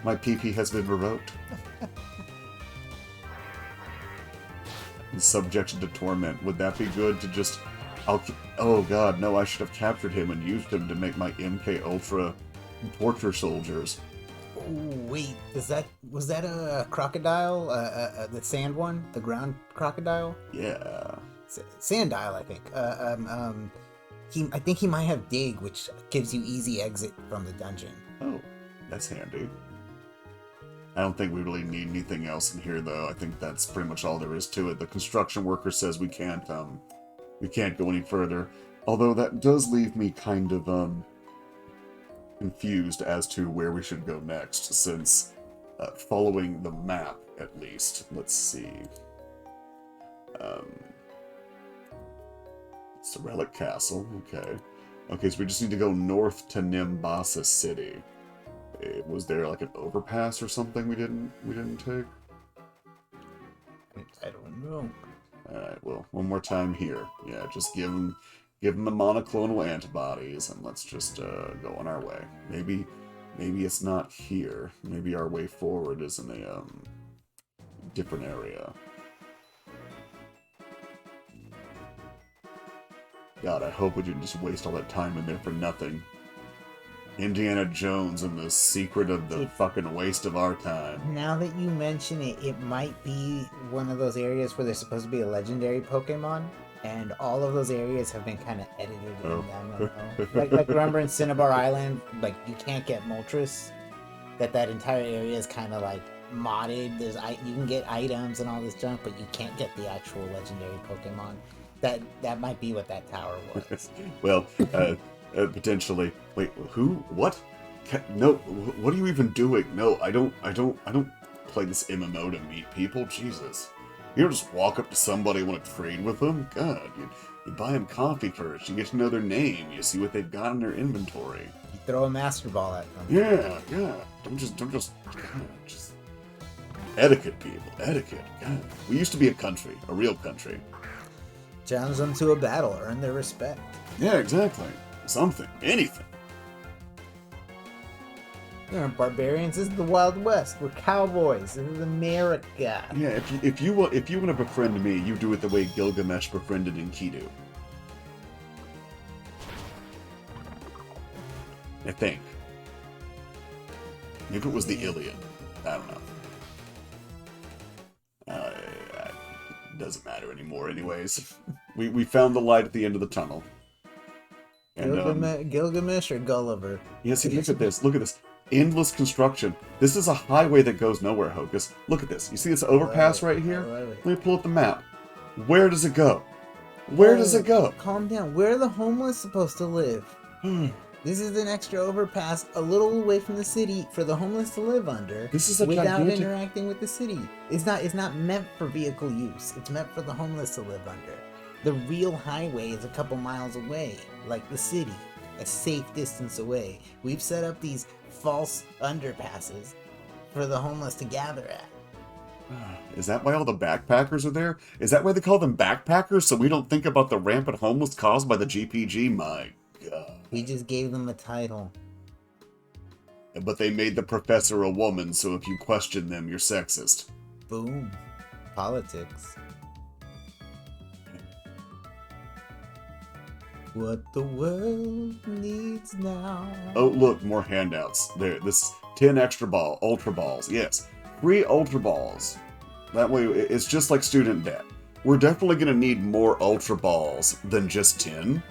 My PP has been revoked. He's subjected to torment. Would that be good to just... Oh god, no, I should have captured him and used him to make my MK Ultra torture soldiers. Oh, wait, was that a crocodile? The sand one? The ground crocodile? Yeah. Sandile, I think. I think he might have dig, which gives you easy exit from the dungeon. Oh, that's handy. I don't think we really need anything else in here, though. I think that's pretty much all there is to it. The construction worker says we can't go any further. Although that does leave me kind of, confused as to where we should go next, since, following the map, at least. Let's see. It's the Relic Castle, okay. Okay, so we just need to go north to Nimbasa City. Was there like an overpass or something we didn't take? I don't know. Alright, well, one more time here. Yeah, just give them the monoclonal antibodies, and let's just go on our way. Maybe it's not here. Maybe our way forward is in a different area. God, I hope we didn't just waste all that time in there for nothing. Indiana Jones and the secret of the fucking waste of our time. Now that you mention it, it might be one of those areas where there's supposed to be a legendary Pokemon, and all of those areas have been kind of edited in the MMO. Like remember in Cinnabar Island, like you can't get Moltres. That entire area is kind of like modded. You can get items and all this junk, but you can't get the actual legendary Pokemon. That might be what that tower was. Well, potentially. Wait, who? What? No. What are you even doing? No, I don't play this MMO to meet people. Jesus, you don't just walk up to somebody and want to trade with them. God, you buy them coffee first. You get to know their name. You see what they've got in their inventory. You throw a Master Ball at them. Yeah. Don't just. God, just etiquette, people. Etiquette. God, we used to be a real country. Challenge them to a battle, earn their respect. Yeah, exactly. Something, anything. We aren't barbarians. This is the Wild West. We're cowboys. This is America. Yeah, if you want to befriend me, you do it the way Gilgamesh befriended Enkidu. I think. Maybe it was the Iliad. I don't know. Doesn't matter anymore, anyways. We found the light at the end of the tunnel. And, Gilgamesh or Gulliver? Yeah, see, look at this. Look at this. Endless construction. This is a highway that goes nowhere, Hocus. Look at this. You see this overpass right here? Let me pull up the map. Where does it go? Where does it go? Calm down. Where are the homeless supposed to live? This is an extra overpass a little away from the city for the homeless to live under. This is a without gigantic... interacting with the city. It's not meant for vehicle use. It's meant for the homeless to live under. The real highway is a couple miles away, like the city, a safe distance away. We've set up these false underpasses for the homeless to gather at. Is that why all the backpackers are there? Is that why they call them backpackers, so we don't think about the rampant homeless caused by the GPG? My God. We just gave them a title. But they made the professor a woman, so if you question them, you're sexist. Boom. Politics. What the world needs now. Oh, look, more handouts. There, this 10 Ultra Balls. Yes, free Ultra Balls. That way, it's just like student debt. We're definitely going to need more Ultra Balls than just 10,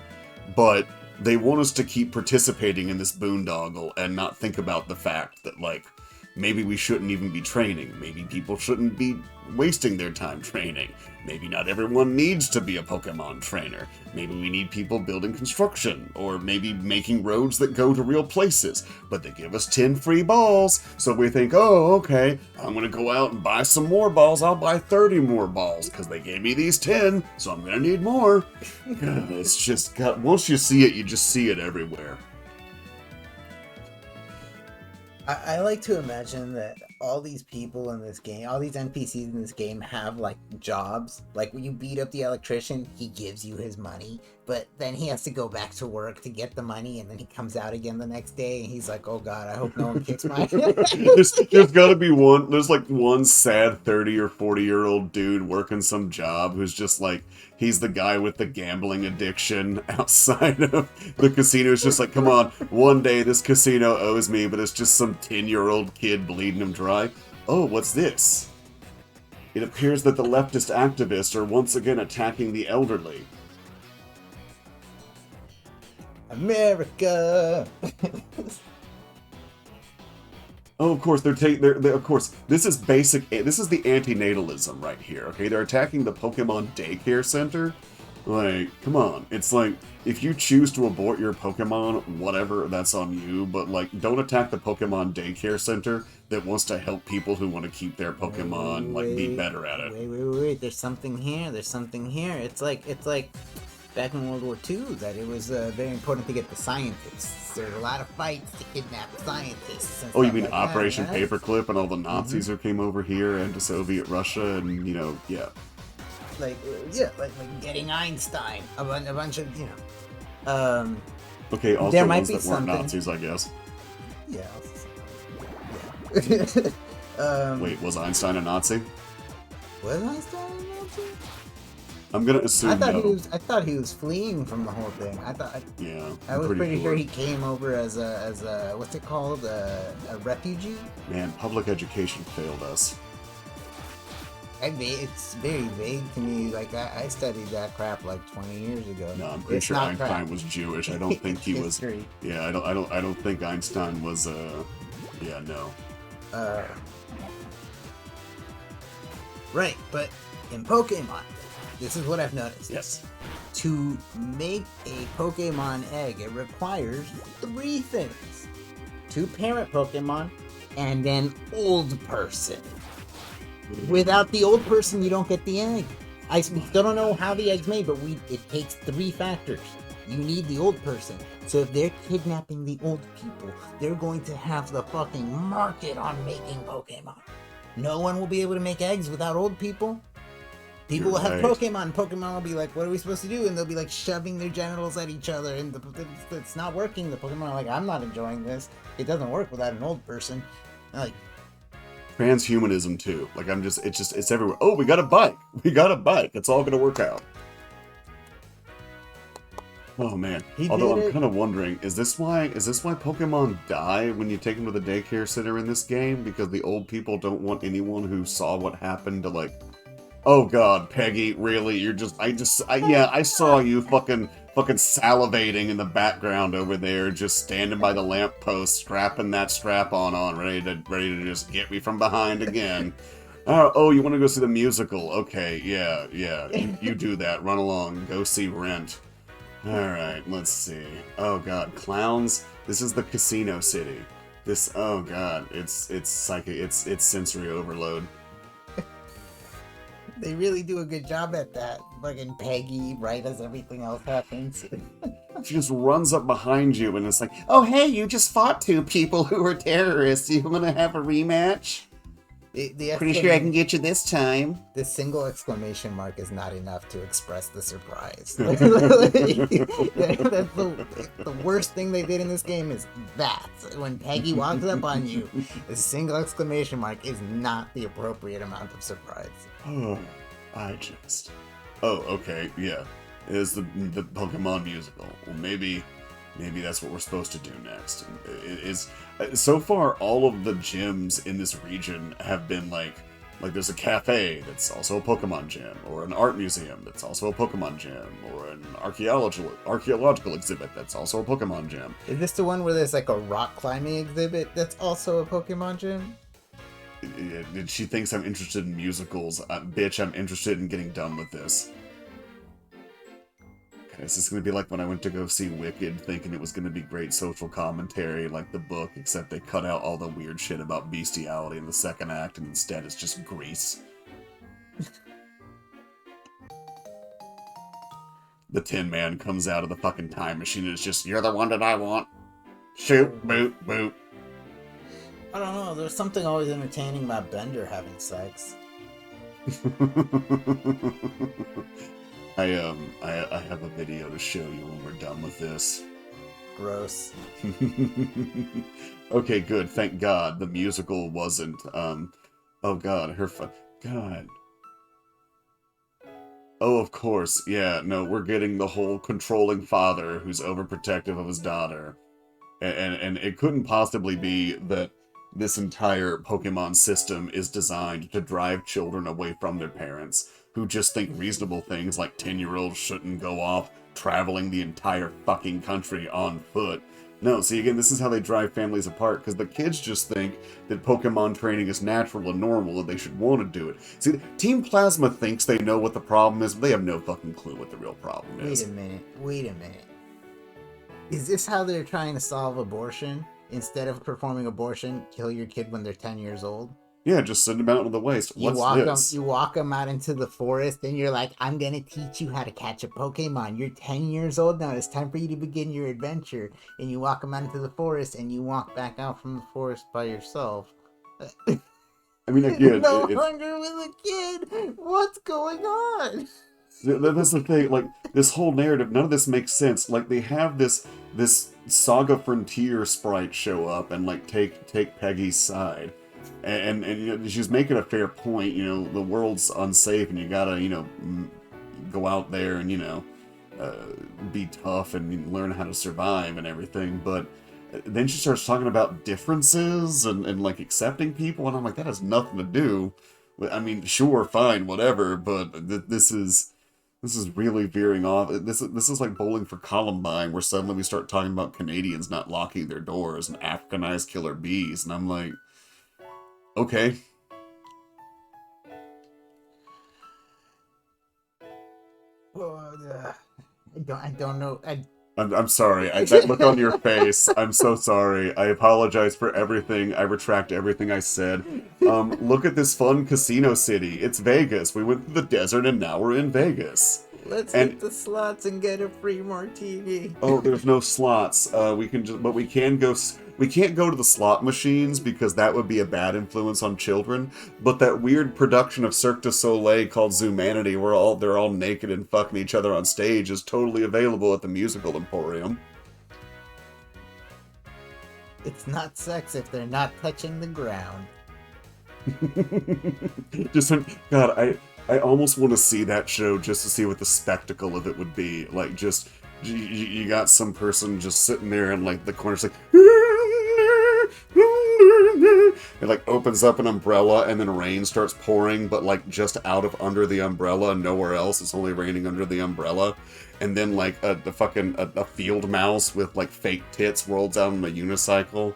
but they want us to keep participating in this boondoggle and not think about the fact that, like, maybe we shouldn't even be training. Maybe people shouldn't be wasting their time training. Maybe not everyone needs to be a Pokemon trainer. Maybe we need people building construction, or maybe making roads that go to real places. But they give us 10 free balls, so we think, oh, okay, I'm going to go out and buy some more balls. I'll buy 30 more balls, because they gave me these 10, so I'm going to need more. It's just, once you see it, you just see it everywhere. I like to imagine that all these people in this game, all these NPCs in this game have, like, jobs. Like, when you beat up the electrician, he gives you his money, but then he has to go back to work to get the money, and then he comes out again the next day, and he's like, oh god, I hope no one kicks my there's gotta be one, there's like one sad 30 or 40-year-old dude working some job who's just like, he's the guy with the gambling addiction outside of the casino. It's just like, come on, one day this casino owes me, but it's just some 10-year-old kid bleeding him dry. Oh, what's this? It appears that the leftist activists are once again attacking the elderly. America! Oh, of course, they're of course, this is basic, this is the antinatalism right here, okay? They're attacking the Pokemon daycare center. Like, come on. It's like, if you choose to abort your Pokemon, whatever, that's on you, but, like, don't attack the Pokemon daycare center that wants to help people who want to keep their Pokemon, like, be better at it. Wait, there's something here, It's like back in World War II, that it was very important to get the scientists. There were a lot of fights to kidnap scientists. Oh, you mean like Operation Paperclip and all the Nazis who came over here and to Soviet Russia and, you know, yeah. Like getting Einstein, a bunch of, you know. Okay, also there might ones be that weren't something. Nazis, I guess. Yeah. Wait, was Einstein a Nazi? Was Einstein a Nazi? I'm gonna assume no. I thought he was fleeing from the whole thing. Yeah, I was pretty sure he came over as a what's it called, a refugee. Man, public education failed us. It's very vague to me. Like I studied that crap like 20 years ago. No, I'm pretty sure Einstein was Jewish. I don't think he was. Yeah, I don't think Einstein was. Yeah, no. Right, but in Pokemon, this is what I've noticed. Yes. To make a Pokemon egg, it requires 3 things: 2 parent Pokemon and an old person. Without the old person, you don't get the egg. We still don't know how the egg's made, but it takes 3 factors. You need the old person. So if they're kidnapping the old people, they're going to have the fucking market on making Pokemon. No one will be able to make eggs without old people. People will have Pokemon. Pokemon will be like, what are we supposed to do? And they'll be like shoving their genitals at each other. And it's not working. The Pokemon are like, I'm not enjoying this. It doesn't work without an old person. Like, transhumanism too. Like it's everywhere. Oh, we got a bike. It's all gonna work out. Oh man. Although I'm kind of wondering, is this why Pokemon die when you take them to the daycare center in this game? Because the old people don't want anyone who saw what happened to like, oh god, Peggy, really? I saw you fucking salivating in the background over there, just standing by the lamppost, strapping that strap on, ready to just get me from behind again. Oh, you want to go see the musical? Okay, yeah, you do that. Run along, go see Rent. All right, let's see. Oh god, clowns. This is the casino city. Oh god, it's psychic. It's sensory overload. They really do a good job at that. Fucking Peggy, right as everything else happens. She just runs up behind you and it's like, oh hey, you just fought 2 people who were terrorists. You want to have a rematch? Pretty sure I can get you this time. The single exclamation mark is not enough to express the surprise. That's the worst thing they did in this game is that. When Peggy walks up on you, the single exclamation mark is not the appropriate amount of surprise. Oh, okay, yeah. It is the Pokemon musical. Well, maybe that's what we're supposed to do next. It is so far all of the gyms in this region have been like there's a cafe that's also a Pokemon gym, or an art museum that's also a Pokemon gym, or an archaeological exhibit that's also a Pokemon gym. Is this the one where there's like a rock climbing exhibit that's also a Pokemon gym? She thinks I'm interested in musicals. Bitch, I'm interested in getting done with this. Is this going to be like when I went to go see Wicked, thinking it was going to be great social commentary like the book, except they cut out all the weird shit about bestiality in the second act, and instead it's just grease? The Tin Man comes out of the fucking time machine and it's just, you're the one that I want. Shoot, boot, boot. I don't know, there's something always entertaining about Bender having sex. I have a video to show you when we're done with this. Gross. Okay, good. Thank God the musical wasn't. Oh God, God. Oh, of course. Yeah. No, we're getting the whole controlling father who's overprotective of his daughter, and it couldn't possibly be that this entire Pokemon system is designed to drive children away from their parents, who just think reasonable things like 10-year-olds shouldn't go off traveling the entire fucking country on foot. No, see, again, this is how they drive families apart, because the kids just think that Pokemon training is natural and normal and they should want to do it. See, Team Plasma thinks they know what the problem is, but they have no fucking clue what the real problem is. Wait a minute. Is this how they're trying to solve abortion? Instead of performing abortion, kill your kid when they're 10 years old? Yeah, just send them out to the waste. You walk them out into the forest, and you're like, I'm going to teach you how to catch a Pokemon. You're 10 years old now. It's time for you to begin your adventure. And you walk them out into the forest, and you walk back out from the forest by yourself. I mean, again... no longer with a kid! What's going on? That's the thing, like, this whole narrative, none of this makes sense. Like, they have this Saga Frontier sprite show up and, like, take Peggy's side. And you know, she's making a fair point, you know, the world's unsafe and you gotta, you know, go out there and, be tough and learn how to survive and everything. But then she starts talking about differences and like accepting people, and I'm like, that has nothing to do with, I mean, sure, fine, whatever, but this is really veering off. This is like Bowling for Columbine, where suddenly we start talking about Canadians not locking their doors and Africanized killer bees, and I'm like, okay. Well, I don't know. I'm sorry. That look on your face. I'm so sorry. I apologize for everything. I retract everything I said. Look at this fun casino city. It's Vegas. We went through the desert and now we're in Vegas. Let's hit the slots and get a free martini. Oh, there's no slots. But we can go. We can't go to the slot machines because that would be a bad influence on children. But that weird production of Cirque du Soleil called Zoomanity, where they're all naked and fucking each other on stage, is totally available at the Musical Emporium. It's not sex if they're not touching the ground. God, I almost want to see that show just to see what the spectacle of it would be. Like, just you got some person just sitting there in like the corner, like. It like opens up an umbrella and then rain starts pouring, but like just out of under the umbrella and nowhere else. It's only raining under the umbrella. And then like a field mouse with like fake tits rolls out on a unicycle.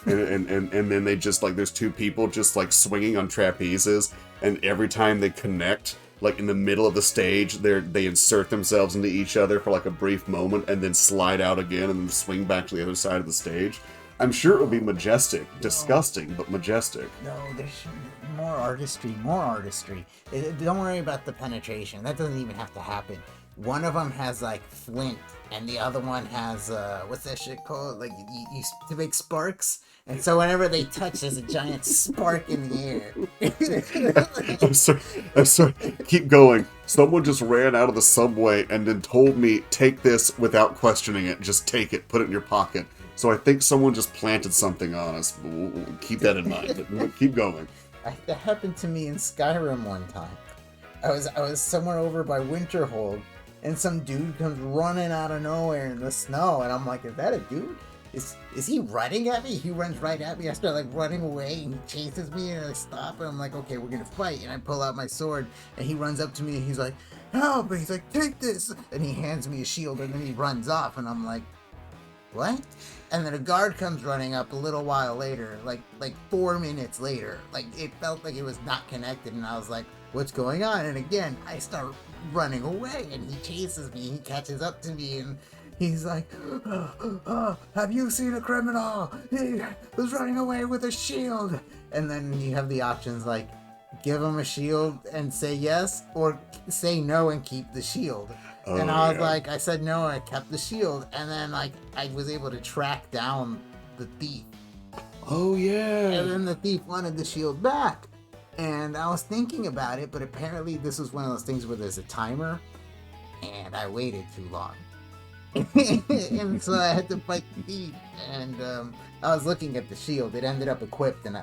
and then they just like, there's two people just like swinging on trapezes. And every time they connect, like in the middle of the stage, they insert themselves into each other for like a brief moment and then slide out again and then swing back to the other side of the stage. I'm sure it would be majestic. Disgusting, but majestic. No, there's more artistry. Don't worry about the penetration. That doesn't even have to happen. One of them has like flint, and the other one has what's that shit called? Like you to make sparks. And so whenever they touch, there's a giant spark in the air. I'm sorry. Keep going. Someone just ran out of the subway and then told me, take this without questioning it. Just take it. Put it in your pocket. So I think someone just planted something on us. We'll keep that in mind. Keep going. That happened to me in Skyrim one time. I was somewhere over by Winterhold, and some dude comes running out of nowhere in the snow, and I'm like, is that a dude? Is he running at me? He runs right at me. I start like running away, and he chases me, and I stop, and I'm like, okay, we're gonna fight. And I pull out my sword, and he runs up to me, and he's like, help! And he's like, take this! And he hands me a shield, and then he runs off, and I'm like, what? And then a guard comes running up a little while later, like 4 minutes later. Like, it felt like it was not connected, and I was like, what's going on? And again, I start running away, and he chases me, he catches up to me, and he's like, have you seen a criminal? He was running away with a shield. And then you have the options like, give him a shield and say yes, or say no and keep the shield. Oh, and I was like, I said no, I kept the shield, and then like I was able to track down the thief. Oh yeah. And then the thief wanted the shield back. And I was thinking about it, but apparently this was one of those things where there's a timer, and I waited too long. And so I had to fight the thief, and I was looking at the shield. It ended up equipped, and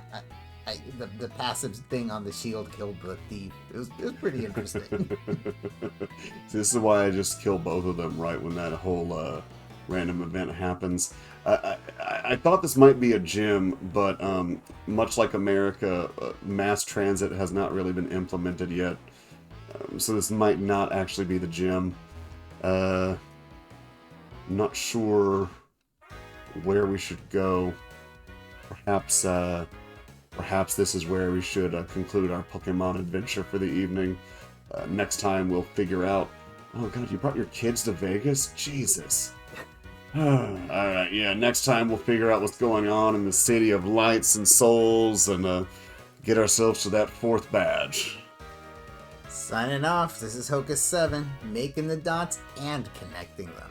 the passive thing on the shield killed the thief. It was pretty interesting. See, this is why I just kill both of them right when that whole random event happens. I thought this might be a gym, but much like America, mass transit has not really been implemented yet. So this might not actually be the gym. I'm not sure where we should go. Perhaps this is where we should conclude our Pokemon adventure for the evening. Next time we'll figure out... Oh god, you brought your kids to Vegas? Jesus. Alright, yeah, next time we'll figure out what's going on in the City of Lights and Souls and get ourselves to that 4th badge. Signing off, this is Hocus7, making the dots and connecting them.